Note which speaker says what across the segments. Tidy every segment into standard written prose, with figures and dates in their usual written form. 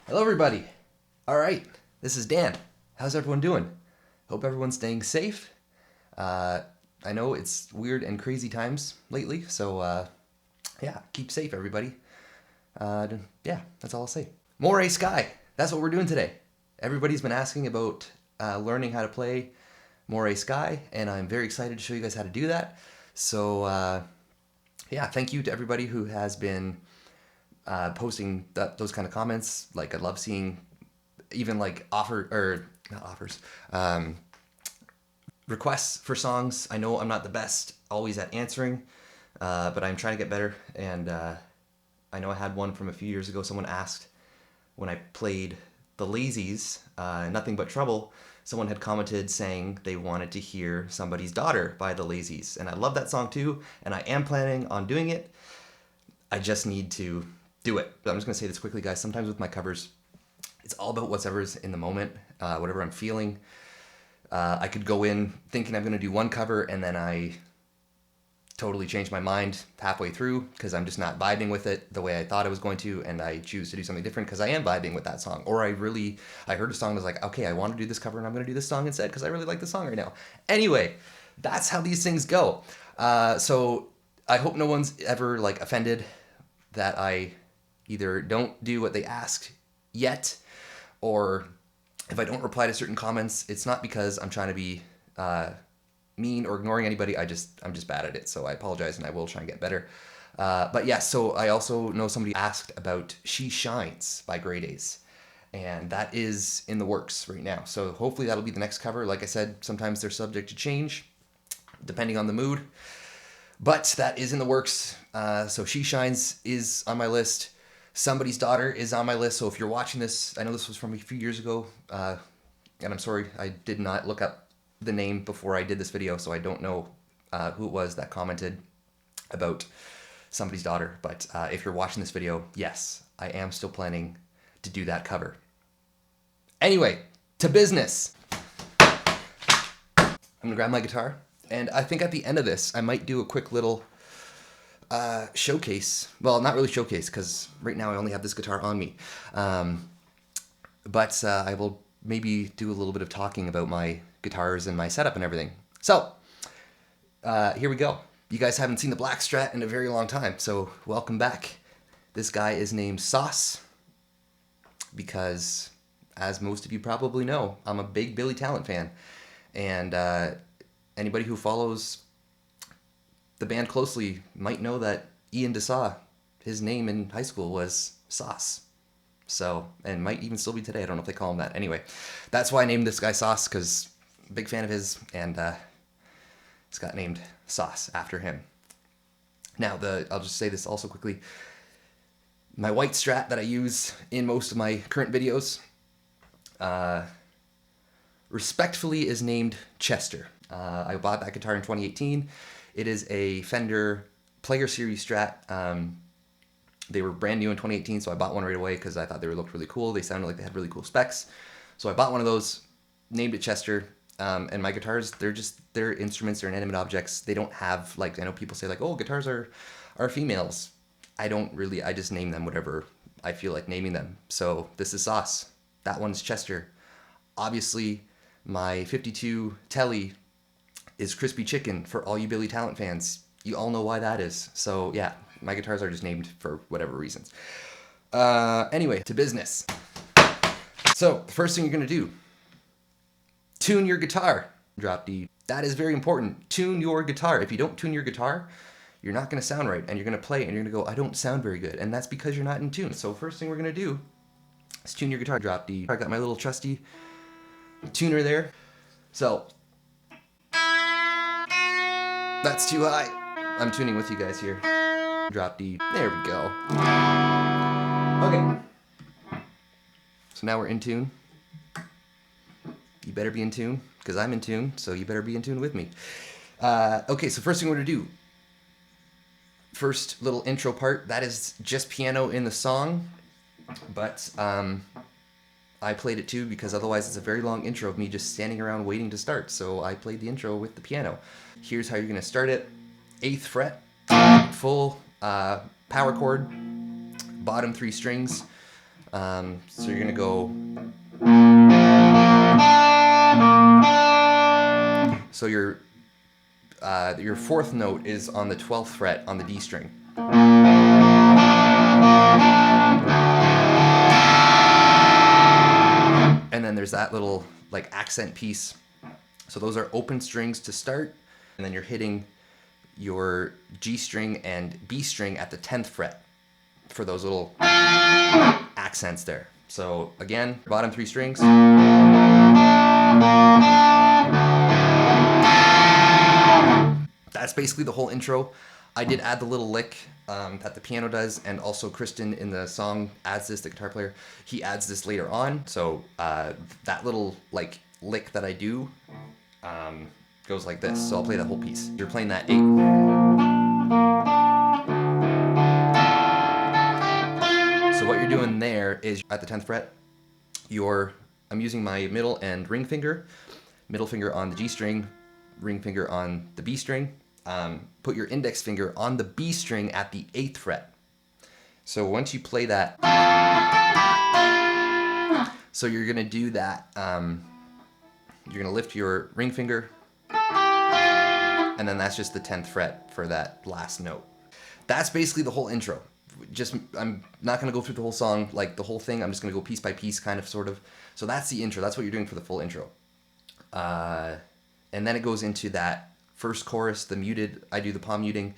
Speaker 1: Hello, everybody. All right, this is Dan. How's everyone doing? Hope everyone's staying safe. I know it's weird and crazy times lately, so yeah, keep safe, everybody. Yeah, that's all I'll say. Morei Sky. That's what we're doing today. Everybody's been asking about learning how to play Morei Sky, and I'm very excited to show you guys how to do that. So yeah, thank you to everybody who has been posting those kind of comments. Like, I love seeing even like not offers, requests for songs. I know I'm not the best always at answering, but I'm trying to get better. And I know I had one from a few years ago. Someone asked when I played The Lazies, Nothing But Trouble. Someone had commented saying they wanted to hear Somebody's Daughter by The Lazies. And I love that song too, and I am planning on doing it. I just need to do it. But I'm just going to say this quickly, guys. Sometimes with my covers, it's all about whatever's in the moment, whatever I'm feeling. I could go in thinking I'm going to do one cover, and then I totally change my mind halfway through because I'm just not vibing with it the way I thought I was going to, and I choose to do something different because I am vibing with that song. Or I heard a song and was like, okay, I want to do this cover, and I'm going to do this song instead because I really like the song right now. Anyway, that's how these things go. So I hope no one's ever like offended that I either don't do what they asked yet, or if I don't reply to certain comments, it's not because I'm trying to be mean or ignoring anybody. I'm just bad at it. So I apologize, and I will try and get better. But yeah, so I also know somebody asked about She Shines by Grey Days, and that is in the works right now. So hopefully that'll be the next cover. Like I said, sometimes they're subject to change depending on the mood, but that is in the works. So She Shines is on my list. Somebody's Daughter is on my list. So if you're watching this, I know this was from a few years ago, and I'm sorry, I did not look up the name before I did this video, so I don't know who it was that commented about Somebody's Daughter. But if you're watching this video, yes, I am still planning to do that cover. Anyway, to business. I'm gonna grab my guitar, and I think at the end of this, I might do a quick little showcase. Well, not really showcase, because right now I only have this guitar on me. But I will maybe do a little bit of talking about my guitars and my setup and everything. So here we go. You guys haven't seen the Black Strat in a very long time, so welcome back. This guy is named Sauce because, as most of you probably know, I'm a big Billy Talent fan. And anybody who follows the band closely might know that Ian DeSaw, his name in high school was Sauce. So, and might even still be today. I don't know if they call him that. Anyway, that's why I named this guy Sauce, because big fan of his, and it's got named Sauce after him. Now, I'll just say this also quickly. My white Strat that I use in most of my current videos, respectfully, is named Chester. I bought that guitar in 2018. It is a Fender Player Series Strat. They were brand new in 2018, so I bought one right away because I thought they looked really cool. They sounded like they had really cool specs. So I bought one of those, named it Chester. And my guitars, they're instruments, they're inanimate objects. They don't have, like, I know people say, like, oh, guitars are females. I don't really, I just name them whatever I feel like naming them. So this is Sauce. That one's Chester. Obviously, my 52 Telly is Crispy Chicken for all you Billy Talent fans. You all know why that is. So yeah, my guitars are just named for whatever reasons. Anyway, to business. So the first thing you're gonna do, tune your guitar. Drop D. That is very important. Tune your guitar. If you don't tune your guitar, you're not gonna sound right, and you're gonna play and you're gonna go, I don't sound very good, and that's because you're not in tune. So first thing we're gonna do is tune your guitar. Drop D. I got my little trusty tuner there. So that's too high. I'm tuning with you guys here. Drop D. There we go. Okay. So now we're in tune. You better be in tune, because I'm in tune, so you better be in tune with me. Okay, so first thing we're going to do, first little intro part, that is just piano in the song, but I played it too because otherwise it's a very long intro of me just standing around waiting to start, so I played the intro with the piano. Here's how you're going to start it. 8th fret, full power chord, bottom 3 strings. So you're gonna go. So your fourth note is on the 12th fret on the D string. And then there's that little like accent piece. So those are open strings to start, and then you're hitting your G string and B string at the 10th fret for those little accents there. So again, bottom 3 strings. That's basically the whole intro. I did add the little lick that the piano does, and also Kristen in the song adds this, the guitar player. He adds this later on. So that little like lick that I do goes like this. So I'll play the whole piece. You're playing that 8. So what you're doing there is at the 10th fret, I'm using my middle and ring finger on the G string, ring finger on the B string. Put your index finger on the B string at the 8th fret. So once you play that, so you're gonna do that, you're gonna lift your ring finger, and then that's just the 10th fret for that last note. That's basically the whole intro. I'm not gonna go through the whole song, like the whole thing. I'm just gonna go piece by piece, kind of, sort of. So that's the intro. That's what you're doing for the full intro. And then it goes into that first chorus, the muted. I do the palm muting.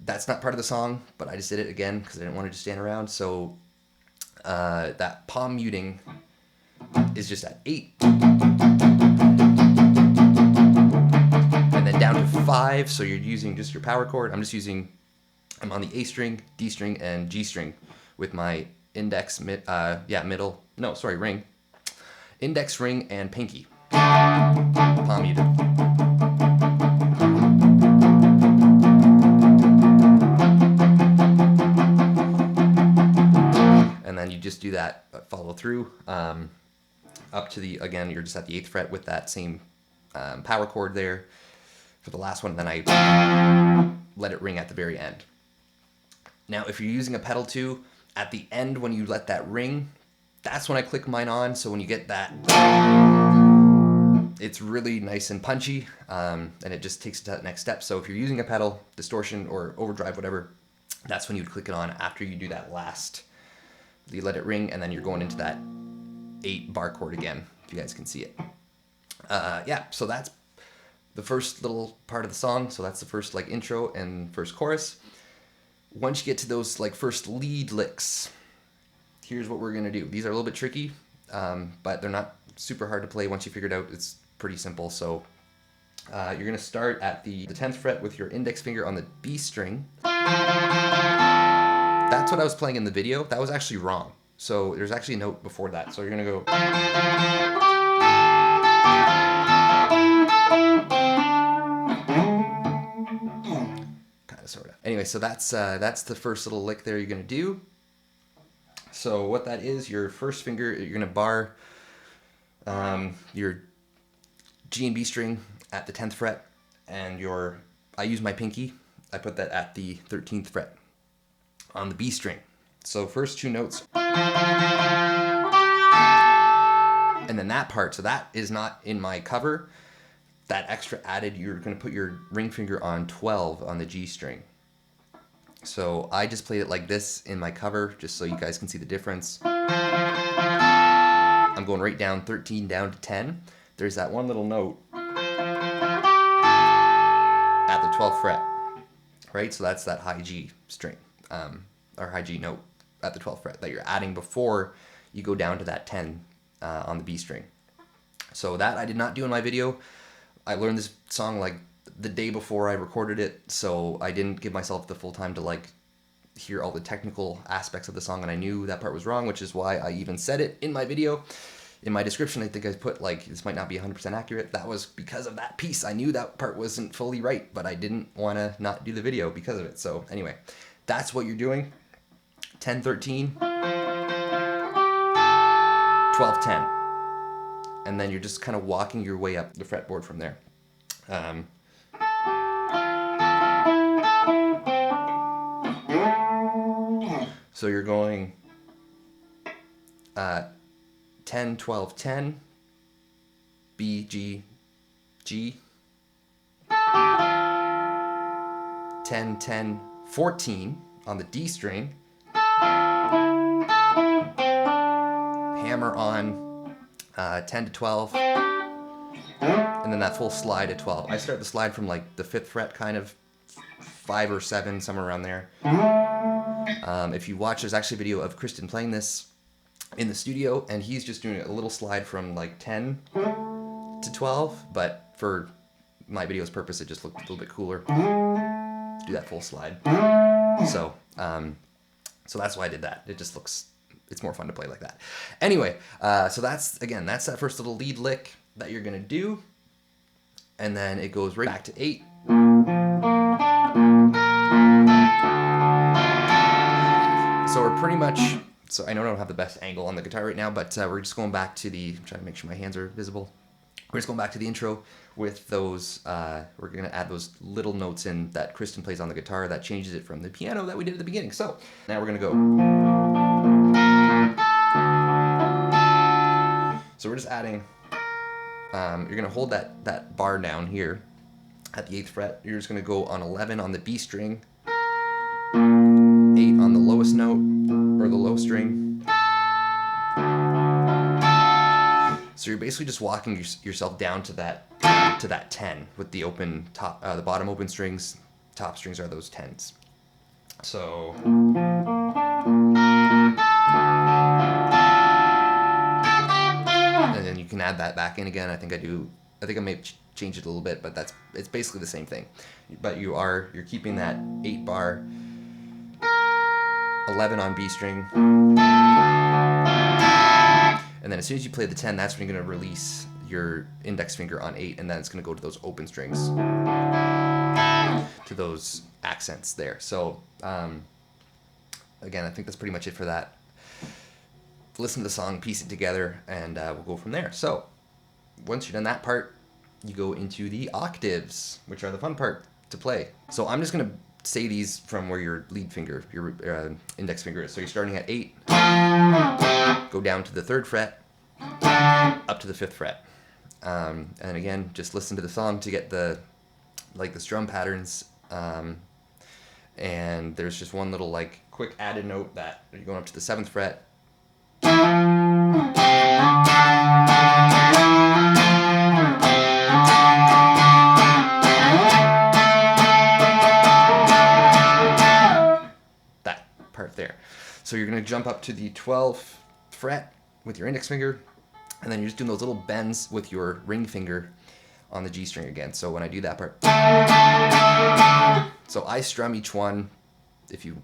Speaker 1: That's not part of the song, but I just did it again because I didn't want to just stand around. So that palm muting is just at 8. And then down to 5, so you're using just your power chord. I'm on the A string, D string, and G string with my index, ring. Index, ring, and pinky. Palm muted. And then you just do that, follow through, up to again, you're just at the 8th fret with that same power chord there for the last one, then I let it ring at the very end. Now, if you're using a pedal too, at the end when you let that ring, that's when I click mine on, so when you get that, it's really nice and punchy, and it just takes it to that next step. So if you're using a pedal, distortion or overdrive, whatever, that's when you'd click it on after you do that last. You let it ring, and then you're going into that 8 bar chord again, if you guys can see it. So that's the first little part of the song. So that's the first like intro and first chorus. Once you get to those like first lead licks, here's what we're gonna do. These are a little bit tricky, but they're not super hard to play. Once you figure it out, it's pretty simple. So you're gonna start at the 10th fret with your index finger on the B string. That's what I was playing in the video. That was actually wrong. So there's actually a note before that. So you're gonna go. Kind of, sort of. Anyway, so that's the first little lick there you're gonna do. So what that is, your first finger, you're gonna bar your G and B string at the 10th fret, and I use my pinky. I put that at the 13th fret on the B string. So first 2 notes, and then that part. So that is not in my cover. That extra added, you're gonna put your ring finger on 12 on the G string. So I just played it like this in my cover, just so you guys can see the difference. I'm going right down 13 down to 10. There's that one little note at the 12th fret, right? So that's that high G string, or high G note at the 12th fret that you're adding before you go down to that 10 on the B string. So that I did not do in my video. I learned this song like the day before I recorded it, so I didn't give myself the full time to like hear all the technical aspects of the song, and I knew that part was wrong, which is why I even said it in my video. In my description, I think I put like, this might not be 100% accurate. That was because of that piece. I knew that part wasn't fully right, but I didn't want to not do the video because of it. So anyway, that's what you're doing. 10, 13, 12, 10. And then you're just kind of walking your way up the fretboard from there. So you're going. 10, 12, 10, B, G, G, 10, 10, 14 on the D string, hammer on 10 to 12, and then that full slide at 12. I start the slide from like the 5th fret, kind of 5 or 7, somewhere around there. If you watch, there's actually a video of Kristen playing this in the studio, and he's just doing a little slide from like 10 to 12, but for my video's purpose, it just looked a little bit cooler to do that full slide. So that's why I did that. It just looks, it's more fun to play like that. Anyway, so that's that first little lead lick that you're gonna do, and then it goes right back to 8. So we're pretty much, so I know I don't have the best angle on the guitar right now, but we're just going back to the, I'm trying to make sure my hands are visible. We're just going back to the intro with those, we're going to add those little notes in that Kristen plays on the guitar that changes it from the piano that we did at the beginning. So now we're going to go. So we're just adding, you're going to hold that bar down here at the 8th fret. You're just going to go on 11 on the B string, 8 on the lowest note, or the low string. So you're basically just walking yourself down to that 10 with the open top, the bottom open strings, top strings are those 10s. So and then you can add that back in again. I think I may have changed it a little bit, but it's basically the same thing. But you're keeping that 8 bar, 11 on B string. And then as soon as you play the 10, that's when you're going to release your index finger on 8, and then it's going to go to those open strings, to those accents there. So again, I think that's pretty much it for that. Listen to the song, piece it together, and we'll go from there. So once you've done that part, you go into the octaves, which are the fun part to play. So I'm just going to say these from where your lead finger, your index finger is. So you're starting at 8, go down to the 3rd fret, up to the 5th fret. And again, just listen to the song to get the strum patterns. And there's just one little like quick added note that you're going up to the 7th fret. Part there. So you're going to jump up to the 12th fret with your index finger, and then you're just doing those little bends with your ring finger on the G string again. So when I do that part, so I strum each one. If you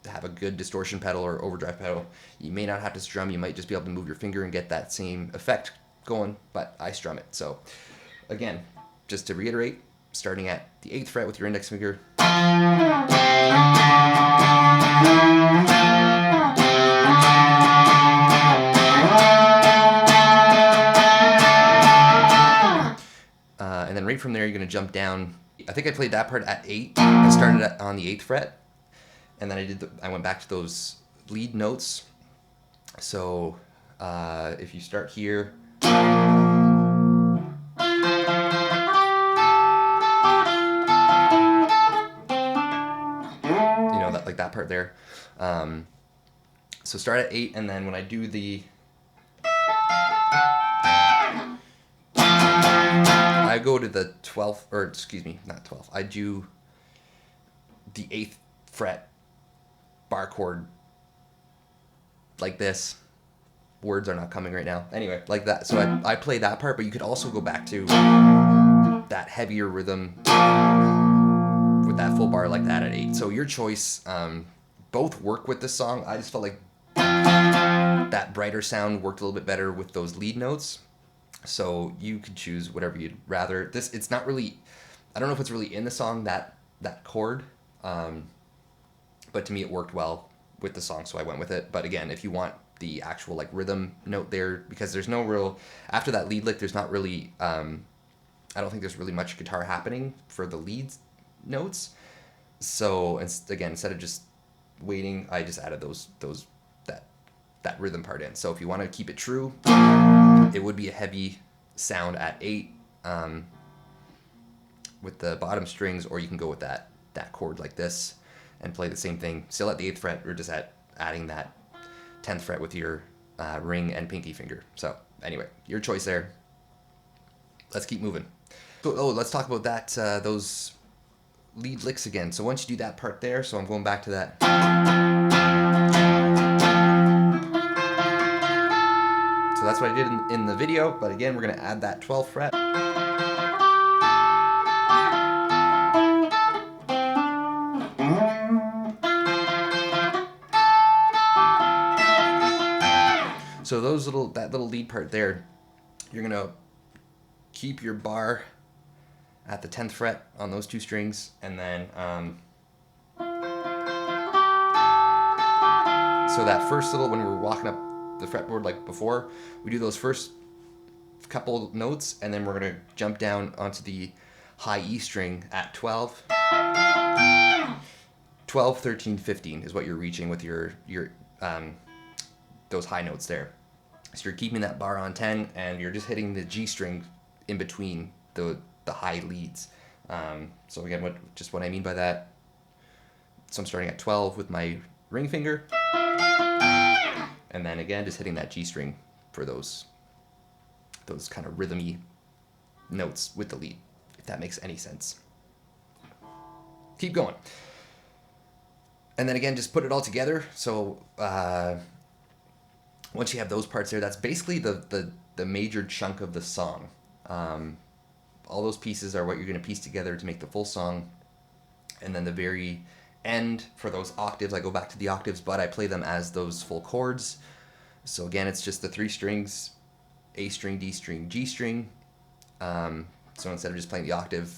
Speaker 1: have a good distortion pedal or overdrive pedal, you may not have to strum. You might just be able to move your finger and get that same effect going, but I strum it. So again, just to reiterate, starting at the 8th fret with your index finger, and then right from there, you're going to jump down. I think I played that part at 8. I started on the 8th fret, and then I went back to those lead notes. So if you start here, you know, like that part there. So start at 8, and then when I do the, I go to the 12th, or excuse me, not 12th. I do the 8th fret bar chord like this. Words are not coming right now. Anyway, like that. So I play that part, but you could also go back to that heavier rhythm with that full bar like that at 8. So your choice. Both work with this song. I just felt like that brighter sound worked a little bit better with those lead notes. So you could choose whatever you'd rather. It's not really, I don't know if it's really in the song, that chord, but to me it worked well with the song, so I went with it. But again, if you want the actual like rhythm note there, because there's no real, after that lead lick, there's not really, I don't think there's really much guitar happening for the lead notes. So again, instead of just waiting, I just added that rhythm part in. So if you want to keep it true, it would be a heavy sound at 8 with the bottom strings, or you can go with that chord like this and play the same thing, still at the 8th fret, or just adding that 10th fret with your ring and pinky finger. So anyway, your choice there. Let's keep moving. So, let's talk about that, those lead licks again. So once you do that part there, so I'm going back to that. So that's what I did in the video, but again, we're gonna add that 12th fret. So that little lead part there, you're gonna keep your bar at the 10th fret on those 2 strings, and then so that first little, when we're walking up the fretboard like before, we do those first couple notes, and then we're gonna jump down onto the high E string at 12. 12, 13, 15 is what you're reaching with your those high notes there. So you're keeping that bar on 10, and you're just hitting the G string in between the high leads. So again, what I mean by that, so I'm starting at 12 with my ring finger, and then again, just hitting that G string for those kind of rhythmy notes with the lead, if that makes any sense. Keep going. And then again, just put it all together. So once you have those parts there, that's basically the major chunk of the song. All those pieces are what you're going to piece together to make the full song. And then the very end, for those octaves, I go back to the octaves, but I play them as those full chords. So again, it's just the 3 strings, A string, D string, G string. So instead of just playing the octave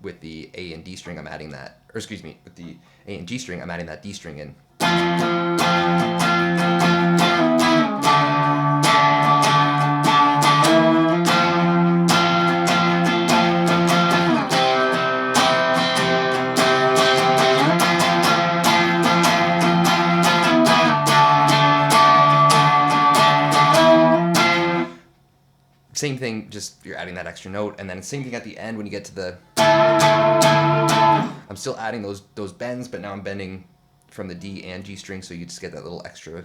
Speaker 1: with the A and D string, I'm adding that, or excuse me, with the A and G string, I'm adding that D string in. Same thing, just you're adding that extra note, and then same thing at the end when you get to the, I'm still adding those bends, but now I'm bending from the D and G string, so you just get that little extra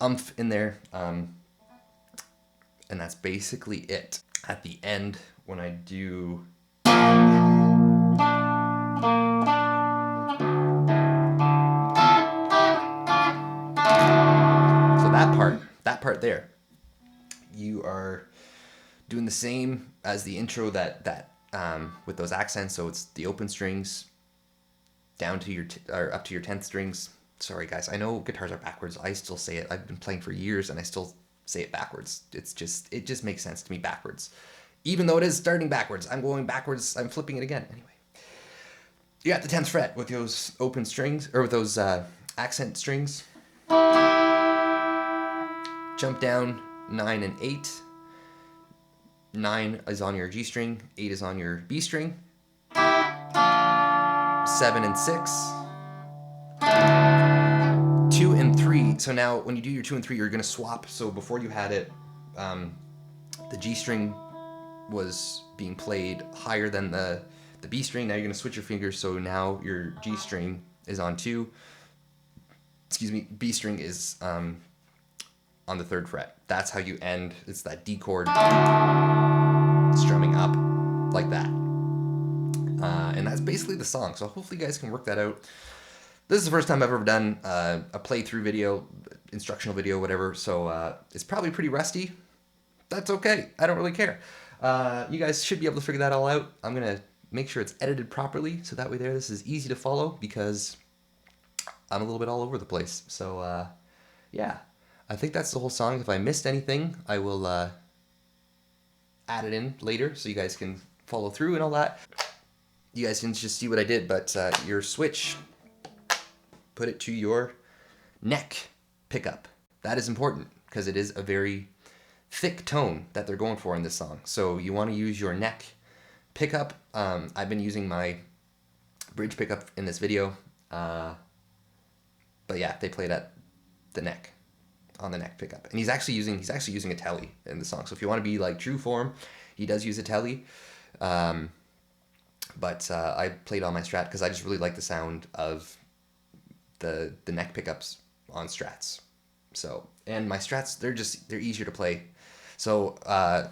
Speaker 1: umph in there. And that's basically it. At the end, when I do so that part there, you are doing the same as the intro that with those accents. So it's the open strings down to or up to your 10th strings. Sorry guys, I know guitars are backwards. I still say it. I've been playing for years and I still say it backwards. It just makes sense to me backwards. Even though it is starting backwards, I'm going backwards. I'm flipping it again. Anyway, you're at the 10th fret with those open strings, or with those accent strings. Jump down 9 and 8. 9 is on your G string, 8 is on your B string, 7 and 6, 2 and 3. So now when you do your 2 and 3, you're going to swap. So before you had it, the G string was being played higher than the B string. Now you're going to switch your fingers, so now your G string is on 2. Excuse me, B string is on the 3rd fret. That's how you end. It's that D chord strumming up like that. And that's basically the song. So hopefully you guys can work that out. This is the first time I've ever done a playthrough video, instructional video, whatever. So it's probably pretty rusty. That's okay. I don't really care. You guys should be able to figure that all out. I'm going to make sure it's edited properly, so that way this is easy to follow, because I'm a little bit all over the place. So yeah. I think that's the whole song. If I missed anything, I will add it in later so you guys can follow through and all that. You guys can just see what I did, but your switch, put it to your neck pickup. That is important because it is a very thick tone that they're going for in this song. So you want to use your neck pickup. I've been using my bridge pickup in this video, but yeah, they played at the neck. on the neck pickup, and he's actually using a telly in the song. So if you want to be like true form, he does use a telly. But I played on my Strat because I just really like the sound of the neck pickups on Strats. So, and my Strats, they're easier to play. So I'm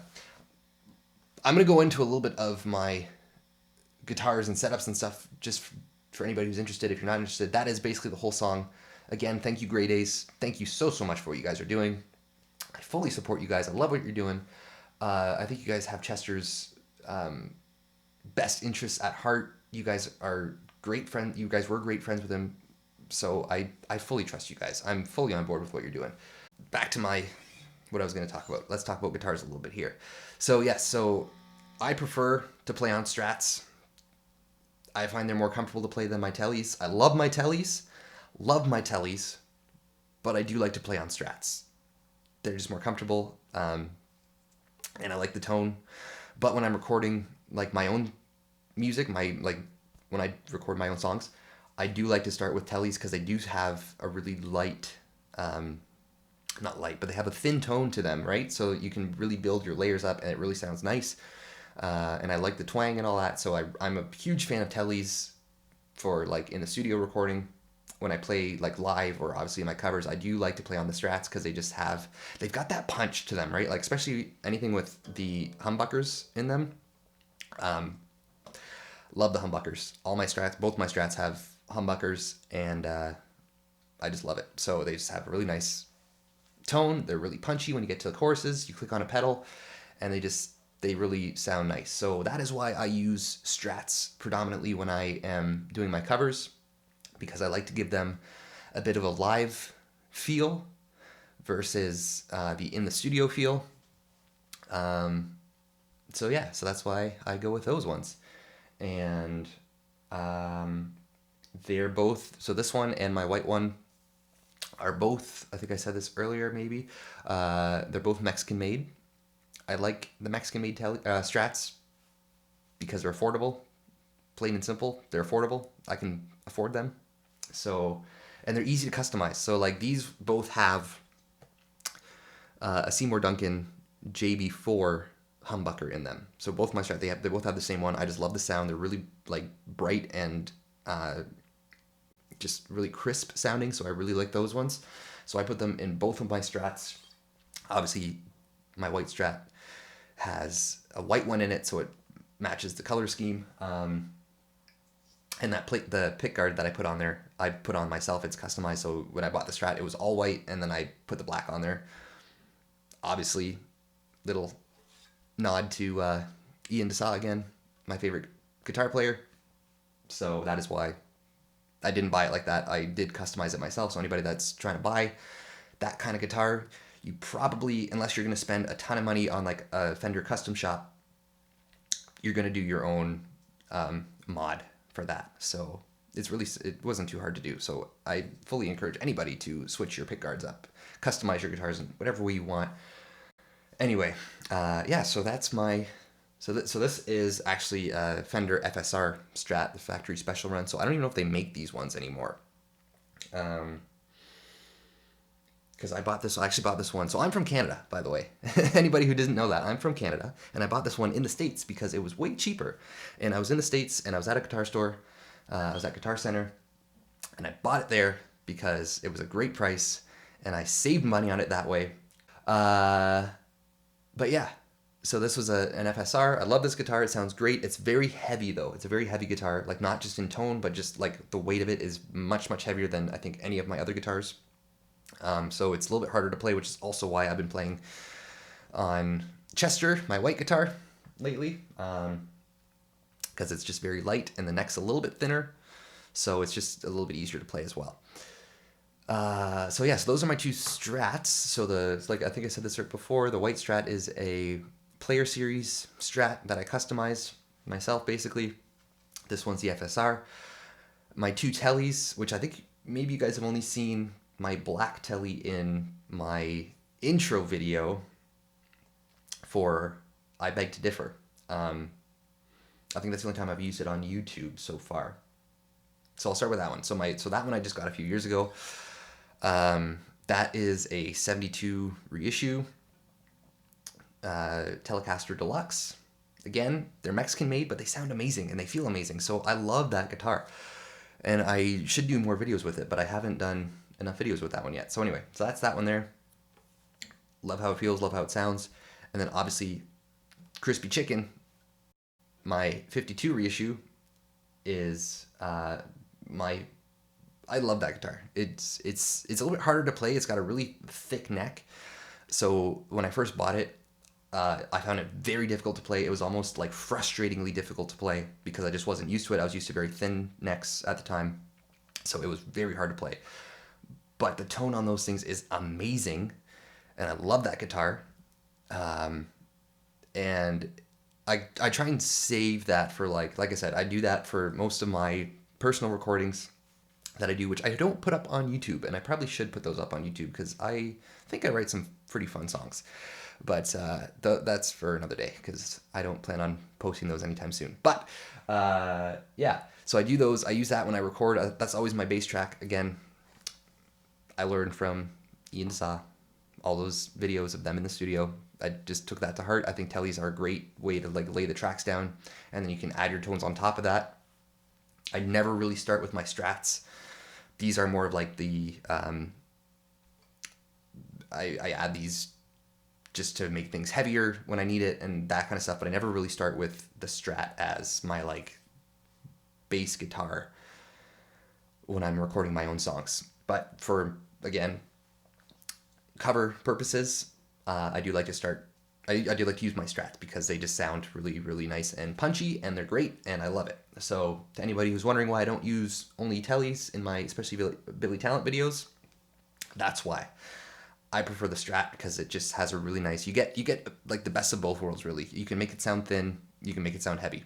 Speaker 1: gonna go into a little bit of my guitars and setups and stuff just for anybody who's interested. If you're not interested, that is basically the whole song. Again, thank you, Grade Ace. Thank you so much for what you guys are doing. I fully support you guys. I love what you're doing. I think you guys have Chester's best interests at heart. You guys are great friends. You guys were great friends with him. So I fully trust you guys. I'm fully on board with what you're doing. Back to what I was going to talk about. Let's talk about guitars a little bit here. So yes, so I prefer to play on Strats. I find they're more comfortable to play than my Tellys. I love my Tellys, but I do like to play on Strats. They're just more comfortable, and I like the tone. But when I'm recording like my own music, when I record my own songs, I do like to start with Tellys because they do have a really light, not light, but they have a thin tone to them, right? So you can really build your layers up and it really sounds nice. And I like the twang and all that. So I'm a huge fan of Tellys for like in the studio recording. When I play like live or obviously in my covers, I do like to play on the Strats because they've got that punch to them, right? Like especially anything with the humbuckers in them. Love the humbuckers. Both my Strats have humbuckers, and I just love it. So they just have a really nice tone. They're really punchy when you get to the choruses. You click on a pedal, and they really sound nice. So that is why I use Strats predominantly when I am doing my covers, because I like to give them a bit of a live feel versus the in the studio feel. So that's why I go with those ones. And they're both, so this one and my white one are both, I think I said this earlier maybe, they're both Mexican made. I like the Mexican made Strats because they're affordable, plain and simple. They're affordable. I can afford them. So, and they're easy to customize. So like these both have a Seymour Duncan JB4 humbucker in them. So both my Strats, they both have the same one. I just love the sound. They're really like bright and just really crisp sounding. So I really like those ones. So I put them in both of my Strats. Obviously, my white Strat has a white one in it, so it matches the color scheme. And the pick guard that I put on there, I put on myself. It's customized. So when I bought the Strat, it was all white, and then I put the black on there. Obviously, little nod to Ian DeSaw again, my favorite guitar player. So that is why I didn't buy it like that. I did customize it myself. So anybody that's trying to buy that kind of guitar, you probably, unless you're going to spend a ton of money on like a Fender custom shop, you're going to do your own mod for that. So it wasn't too hard to do. So I fully encourage anybody to switch your pick guards up, customize your guitars in whatever way you want. Anyway, so that's so this is actually a Fender FSR Strat, the factory special run. So I don't even know if they make these ones anymore. Because I actually bought this one. So I'm from Canada, by the way. Anybody who doesn't know that, I'm from Canada. And I bought this one in the States because it was way cheaper. And I was in the States, and I was at a guitar store. I was at Guitar Center. And I bought it there because it was a great price. And I saved money on it that way. But yeah, so this was an FSR. I love this guitar. It sounds great. It's very heavy, though. It's a very heavy guitar. Like, not just in tone, but just, like, the weight of it is much, much heavier than, I think, any of my other guitars. So it's a little bit harder to play, which is also why I've been playing on Chester, my white guitar, lately. Because it's just very light, and the neck's a little bit thinner. So it's just a little bit easier to play as well. So those are my two Strats. So like I think I said this before, the white Strat is a Player Series Strat that I customized myself, basically. This one's the FSR. My two Tellys, which I think maybe you guys have only seen my black Telly in my intro video for I Beg to Differ. I think that's the only time I've used it on YouTube so far. So I'll start with that one. So that one I just got a few years ago. That is a 72 reissue Telecaster Deluxe. Again, they're Mexican made, but they sound amazing and they feel amazing. So I love that guitar. And I should do more videos with it, but I haven't done enough videos with that one yet. So anyway, so that's that one there. Love how it feels, love how it sounds. And then obviously, Crispy Chicken, my 52 reissue, is my... I love that guitar. It's a little bit harder to play. It's got a really thick neck. So when I first bought it, I found it very difficult to play. It was almost like frustratingly difficult to play because I just wasn't used to it. I was used to very thin necks at the time. So it was very hard to play. But the tone on those things is amazing. And I love that guitar. And I try and save that for like I said, I do that for most of my personal recordings that I do, which I don't put up on YouTube, and I probably should put those up on YouTube because I think I write some pretty fun songs. But that's for another day because I don't plan on posting those anytime soon. But yeah, so I do those. I use that when I record. That's always my bass track. Again, I learned from Ian Saw, all those videos of them in the studio. I just took that to heart. I think tellies are a great way to like lay the tracks down, and then you can add your tones on top of that. I never really start with my strats. These are more of like the, I add these just to make things heavier when I need it and that kind of stuff, but I never really start with the Strat as my like bass guitar when I'm recording my own songs. But for, again, cover purposes, I do like to start, I do like to use my Strats because they just sound really, really nice and punchy, and they're great, and I love it. So to anybody who's wondering why I don't use only tellies in my, especially Billy Talent videos, that's why. I prefer the Strat because it just has a really nice, you get like the best of both worlds, really. You can make it sound thin, you can make it sound heavy.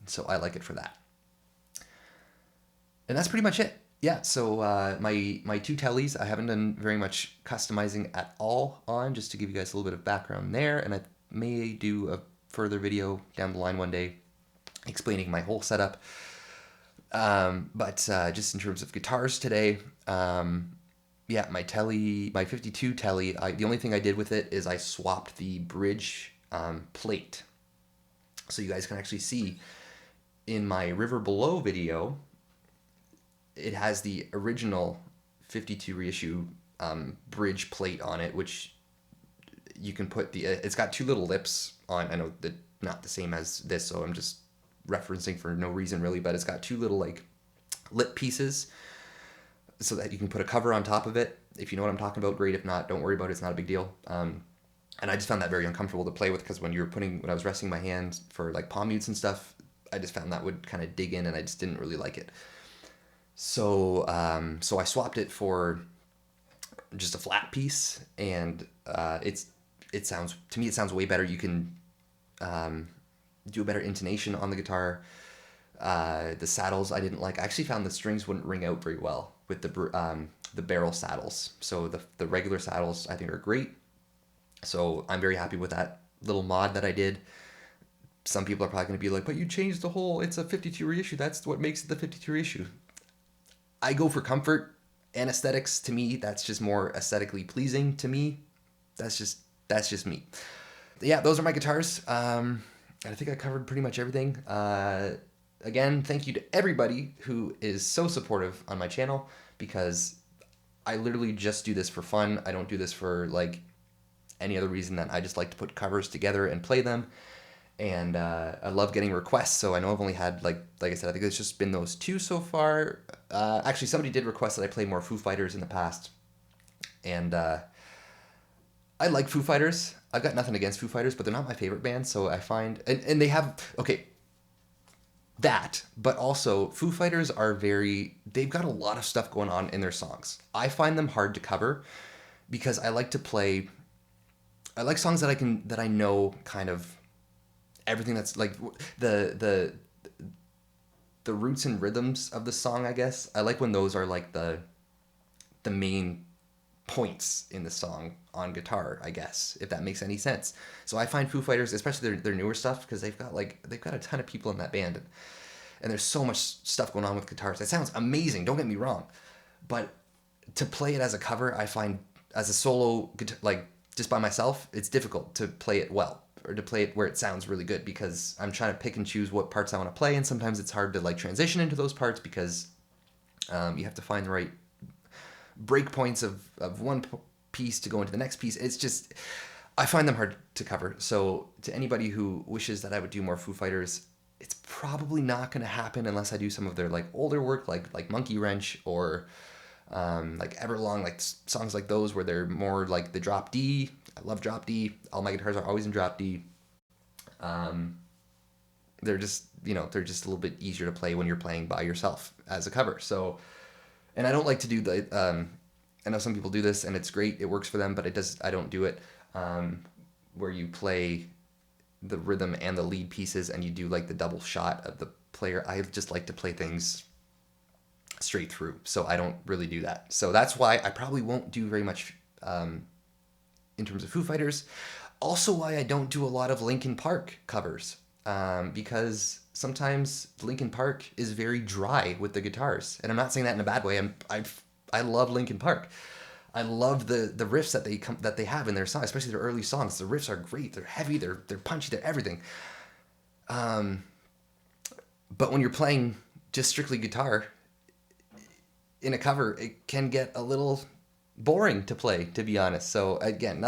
Speaker 1: So I like it for that. And that's pretty much it. Yeah, so my two tellies, I haven't done very much customizing at all on, just to give you guys a little bit of background there, and I may do a further video down the line one day explaining my whole setup. But just in terms of guitars today, yeah, my 52 telly, the only thing I did with it is I swapped the bridge plate. So you guys can actually see in my River Below video, it has the original 52 reissue bridge plate on it, which you can put it's got two little lips on. I know that not the same as this, so I'm just referencing for no reason really, but it's got two little like lip pieces so that you can put a cover on top of it. If you know what I'm talking about, great. If not, don't worry about it. It's not a big deal. And I just found that very uncomfortable to play with because when I was resting my hand for like palm mutes and stuff, I just found that would kind of dig in, and I just didn't really like it. So so I swapped it for just a flat piece, and it sounds, to me, it sounds way better. You can do a better intonation on the guitar. The saddles I didn't like. I actually found the strings wouldn't ring out very well with the barrel saddles. So the regular saddles I think are great. So I'm very happy with that little mod that I did. Some people are probably going to be like, but you changed the whole, it's a 52 reissue. That's what makes it the 52 reissue. I go for comfort and aesthetics. To me, that's just more aesthetically pleasing to me. That's just me. Yeah, those are my guitars. I think I covered pretty much everything. Again, thank you to everybody who is so supportive on my channel, because I literally just do this for fun. I don't do this for like any other reason than I just like to put covers together and play them. And I love getting requests, so I know I've only had, like I said, I think it's just been those two so far. Actually, somebody did request that I play more Foo Fighters in the past, and I like Foo Fighters. I've got nothing against Foo Fighters, but they're not my favorite band, so I find... And they have... Okay, that, but also Foo Fighters are they've got a lot of stuff going on in their songs. I find them hard to cover because I like to play... I like songs that I know kind of... everything that's like the roots and rhythms of the song, I guess. I like when those are like the main points in the song on guitar, I guess, if that makes any sense. So I find Foo Fighters, especially their newer stuff, because they've got a ton of people in that band, and there's so much stuff going on with guitars. It sounds amazing, don't get me wrong, but to play it as a cover, I find as a solo, like just by myself, it's difficult to play it well or to play it where it sounds really good because I'm trying to pick and choose what parts I want to play, and sometimes it's hard to like transition into those parts because you have to find the right break points of one piece to go into the next piece. It's just, I find them hard to cover. So to anybody who wishes that I would do more Foo Fighters, it's probably not going to happen unless I do some of their like older work, like Monkey Wrench or like Everlong, like songs like those where they're more like the drop D. I love drop D. All my guitars are always in drop D. They're just, they're just a little bit easier to play when you're playing by yourself as a cover. So, and I don't like to do the, I know some people do this and it's great, it works for them, but I don't do it, where you play the rhythm and the lead pieces and you do like the double shot of the player. I just like to play things straight through, so I don't really do that. So that's why I probably won't do very much in terms of Foo Fighters. Also why I don't do a lot of Linkin Park covers, because sometimes Linkin Park is very dry with the guitars, and I'm not saying that in a bad way. I love Linkin Park. I love the riffs that they have in their songs, especially their early songs. The riffs are great. They're heavy. They're punchy. They're everything. But when you're playing just strictly guitar in a cover, it can get a little boring to play, to be honest. So again,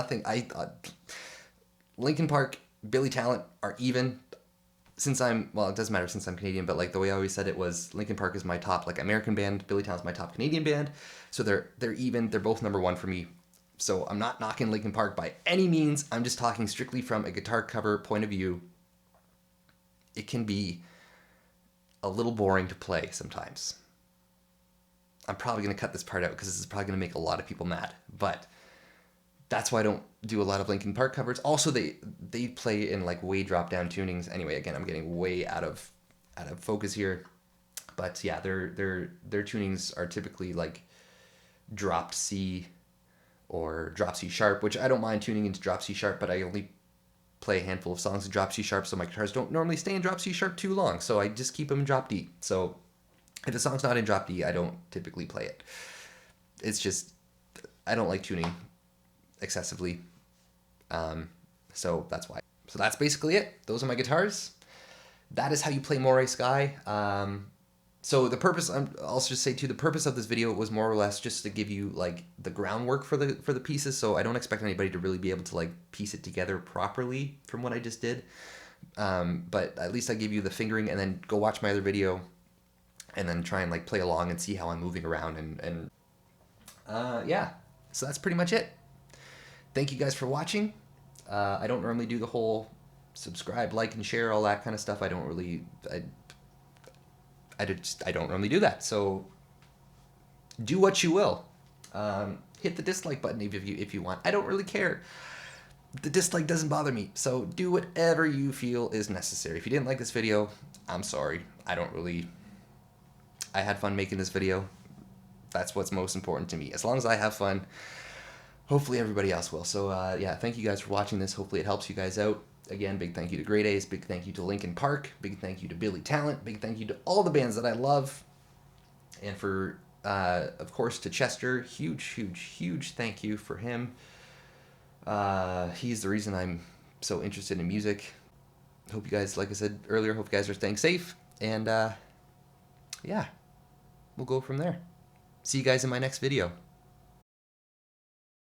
Speaker 1: Linkin Park, Billy Talent are even. It doesn't matter since I'm Canadian, but like the way I always said it was Linkin Park is my top like American band, Billy Talent's my top Canadian band. So they're even, they're both number one for me. So I'm not knocking Linkin Park by any means. I'm just talking strictly from a guitar cover point of view. It can be a little boring to play sometimes. I'm probably going to cut this part out because this is probably going to make a lot of people mad, but that's why I don't do a lot of Linkin Park covers. Also, they play in like way drop down tunings. Anyway, again, I'm getting way out of focus here, but yeah, their tunings are typically like dropped C or drop C sharp, which I don't mind tuning into drop C sharp, but I only play a handful of songs in drop C sharp, so my guitars don't normally stay in drop C sharp too long, so I just keep them in drop D. So if the song's not in drop D, I don't typically play it. It's just, I don't like tuning excessively, so that's why. So that's basically it. Those are my guitars. That is how you play Morei Sky. So the purpose, I'll just say too, the purpose of this video was more or less just to give you like the groundwork for the pieces. So I don't expect anybody to really be able to like piece it together properly from what I just did. But at least I give you the fingering, and then go watch my other video and then try and like play along and see how I'm moving around and yeah. So that's pretty much it. Thank you guys for watching. I don't normally do the whole subscribe, like, and share, all that kind of stuff. I don't normally do that. So do what you will. Hit the dislike button if you want. I don't really care. The dislike doesn't bother me. So do whatever you feel is necessary. If you didn't like this video, I'm sorry. I had fun making this video. That's what's most important to me. As long as I have fun, hopefully everybody else will. So yeah, thank you guys for watching this. Hopefully it helps you guys out. Again, big thank you to Great A's, big thank you to Linkin Park, big thank you to Billy Talent, big thank you to all the bands that I love, and for, of course, to Chester, huge thank you for him. He's the reason I'm so interested in music. Hope you guys, like I said earlier, hope you guys are staying safe, and yeah, we'll go from there. See you guys in my next video.